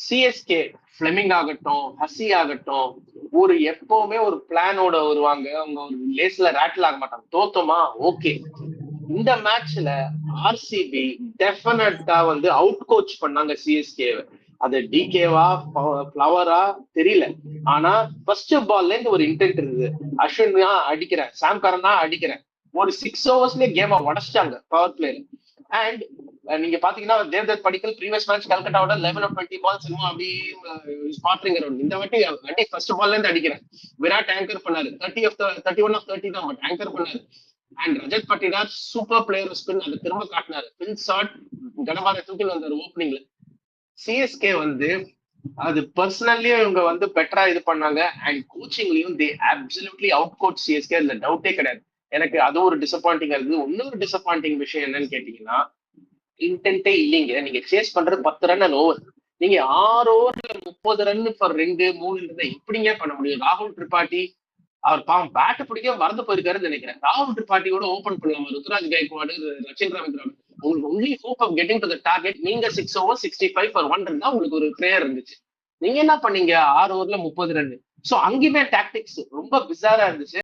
CSK Fleming ஆகட்டும், Hussey ஆகட்டும், ஒரு எப்பவுமே ஒரு பிளானோட வருவாங்க. அவங்க ஒரு லேஸ்ல ரேட்டில் ஆக மாட்டாங்க. தோத்தோமா ஓகே. இந்த மேட்ச்ல ஆர்சிபி டெஃபினட்டா வந்து அவுட் கோச் பண்ணாங்க சிஎஸ்கே. அது டிகேவா பிளவரா தெரியல. ஆனா ஃபர்ஸ்ட் பால்ல இருந்து ஒரு இன்டென்ட் இருந்தது. அஸ்வின் அடிக்கிறேன், சாம் கரனா அடிக்கிறேன். ஒரு 6 ஓவர்ஸ்லயே கேமை உடச்சிட்டாங்க பவர் பிளேல. அண்ட் நீங்க பாத்தீங்கன்னா தேவ்தத் படிக்கல் ப்ரீவியஸ் மேட்ச் கல்கட்டாவோட 11-20 பால்ஸ் அப்படி ஸ்பாட்ரிங் அரௌண்ட். இந்த வாட்டி ஃபர்ஸ்ட் பால்ல இருந்து அடிக்கிறேன். விராட் ஆங்கர் பண்ணாரு. 31 தான் ஆங்கர் பண்ணாரு. And Rajat Patidar super player spin அதை திரும்ப காட்டினாரு. பின் ஷாட் கனபார தூக்கி வந்தாரு ஓப்பனிங்ல. சிஎஸ்கே வந்து அது பர்சனலியும் இவங்க வந்து பெட்டரா இது பண்ணாங்க. அண்ட் கோச்சிங்லயும் they absolutely out coach CSK, அதுல டவுட்டே கிடையாது. எனக்கு அது ஒரு டிசப்பாயிண்டிங்கா இருக்குது. இன்னொரு டிசப்பாயிண்டிங் விஷயம் என்னன்னு கேட்டீங்கன்னா, இன்டென்ட்டே இல்லைங்க. நீங்க சேஸ் பண்றது 10 ரன் அண்ட் ஓவர். நீங்க 6 ஓவர்ல 30 ரன் ஃபார் 2-3 எப்படிங்க பண்ண முடியும்? ராகுல் திரிபாட்டி அவர் பாவம் பேட் பிடிக்க மறந்து போயிருக்காருன்னு நினைக்கிறேன். ராகுல் திரிபாட்டியோட ஓபன் பண்ணலாமா? ருத்ராஜ் கைக்வாடு, ரச்சின் ரவீந்திரன். உங்களுக்கு only hope of getting to the target. நீங்க 6 ஓவர் 65 ஃபார் 1 ரன் தான் உங்களுக்கு ஒரு பிரேயர் இருந்துச்சு. நீங்க என்ன பண்ணீங்க 6 ஓவர்ல 30 ரன்? சோ அங்கேயுமே டாக்டிக்ஸ் ரொம்ப பிசாரா இருந்துச்சு.